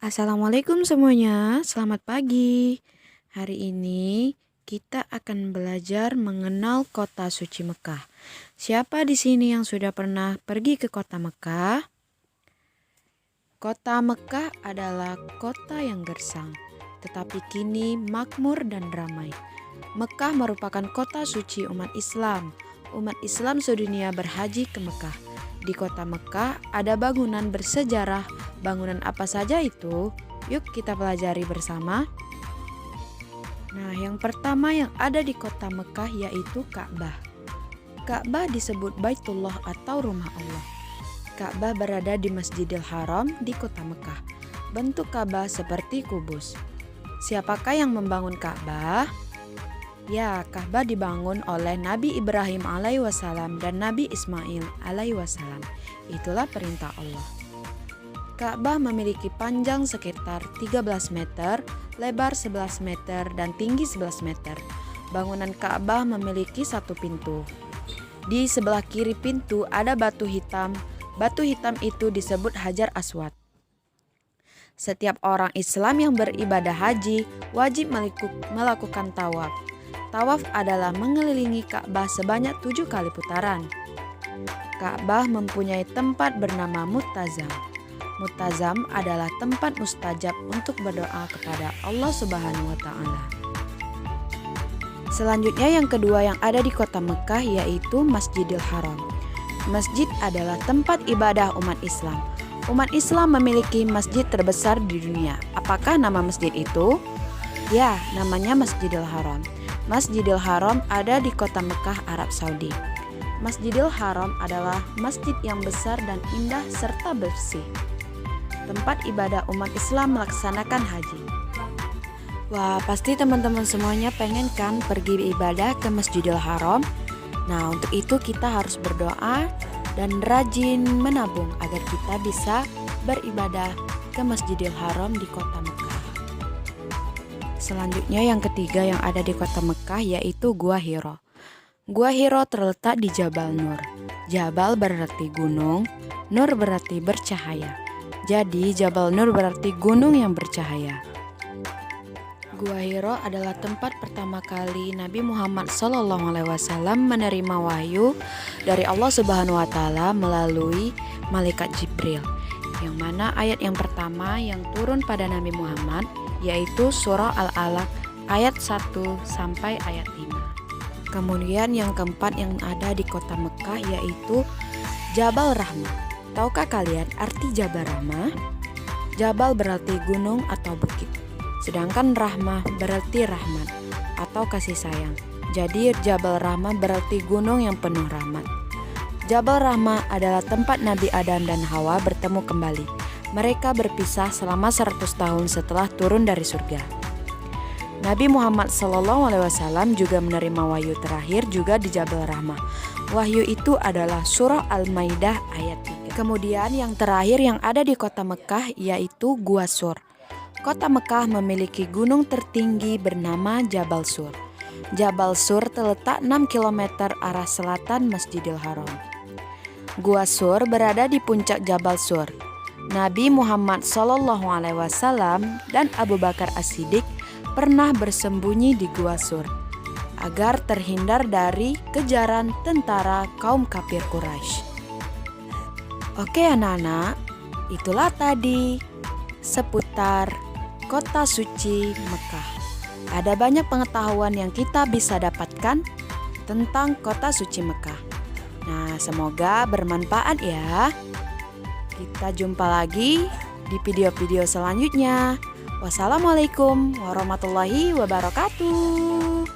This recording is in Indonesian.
Assalamualaikum semuanya, selamat pagi. Hari ini kita akan belajar mengenal kota suci Mekah. Siapa di sini yang sudah pernah pergi ke kota Mekah? Kota Mekah adalah kota yang gersang, tetapi kini makmur dan ramai. Mekah merupakan kota suci umat Islam. Umat Islam sedunia berhaji ke Mekah. Di kota Mekah ada bangunan bersejarah. Bangunan apa saja itu? Yuk kita pelajari bersama. Nah, yang pertama yang ada di kota Mekah yaitu Ka'bah. Ka'bah disebut Baitullah atau rumah Allah. Ka'bah berada di Masjidil Haram di kota Mekah. Bentuk Ka'bah seperti kubus. Siapakah yang membangun Ka'bah? Ya, Ka'bah dibangun oleh Nabi Ibrahim alaihissalam dan Nabi Ismail alaihissalam. Itulah perintah Allah. Ka'bah memiliki panjang sekitar 13 meter, lebar 11 meter, dan tinggi 11 meter. Bangunan Ka'bah memiliki satu pintu. Di sebelah kiri pintu ada batu hitam. Batu hitam itu disebut Hajar Aswad. Setiap orang Islam yang beribadah haji wajib melakukan tawaf. Tawaf adalah mengelilingi Ka'bah sebanyak 7 kali putaran. Ka'bah mempunyai tempat bernama Mu'tazam. Mu'tazam adalah tempat mustajab untuk berdoa kepada Allah Subhanahu wa Ta'ala. Selanjutnya yang kedua yang ada di kota Mekah yaitu Masjidil Haram. Masjid adalah tempat ibadah umat Islam. Umat Islam memiliki masjid terbesar di dunia. Apakah nama masjid itu? Ya, namanya Masjidil Haram. Masjidil Haram ada di kota Mekah, Arab Saudi. Masjidil Haram adalah masjid yang besar dan indah serta bersih. Tempat ibadah umat Islam melaksanakan haji. Wah, pasti teman-teman semuanya pengen kan pergi ibadah ke Masjidil Haram? Nah, untuk itu kita harus berdoa dan rajin menabung agar kita bisa beribadah ke Masjidil Haram di kota Mekah. Selanjutnya yang ketiga yang ada di kota Mekah yaitu Gua Hiro. Gua Hiro terletak di Jabal Nur. Jabal berarti gunung, Nur berarti bercahaya. Jadi Jabal Nur berarti gunung yang bercahaya. Gua Hiro adalah tempat pertama kali Nabi Muhammad SAW menerima wahyu dari Allah Subhanahu wa Ta'ala melalui malaikat Jibril. Yang mana ayat yang pertama yang turun pada Nabi Muhammad yaitu surah Al-Alaq ayat 1 sampai ayat 5. Kemudian yang keempat yang ada di kota Mekah yaitu Jabal Rahmah. Tahukah kalian arti Jabal Rahmah? Jabal berarti gunung atau bukit. Sedangkan Rahmah berarti rahmat atau kasih sayang. Jadi Jabal Rahmah berarti gunung yang penuh rahmat. Jabal Rahmah adalah tempat Nabi Adam dan Hawa bertemu kembali. Mereka berpisah selama 100 tahun setelah turun dari surga. Nabi Muhammad SAW juga menerima wahyu terakhir juga di Jabal Rahmah. Wahyu itu adalah surah Al-Maidah ayat 3. Kemudian yang terakhir yang ada di kota Mekah yaitu Gua Sur. Kota Mekah memiliki gunung tertinggi bernama Jabal Sur. Jabal Sur terletak 6 km arah selatan Masjidil Haram. Gua Sur berada di puncak Jabal Sur. Nabi Muhammad SAW dan Abu Bakar As-Siddiq pernah bersembunyi di Gua Sur agar terhindar dari kejaran tentara kaum kafir Quraisy. Oke anak-anak, itulah tadi seputar kota suci Mekah. Ada banyak pengetahuan yang kita bisa dapatkan tentang kota suci Mekah. Nah, semoga bermanfaat ya. Kita jumpa lagi di video-video selanjutnya. Wassalamualaikum warahmatullahi wabarakatuh.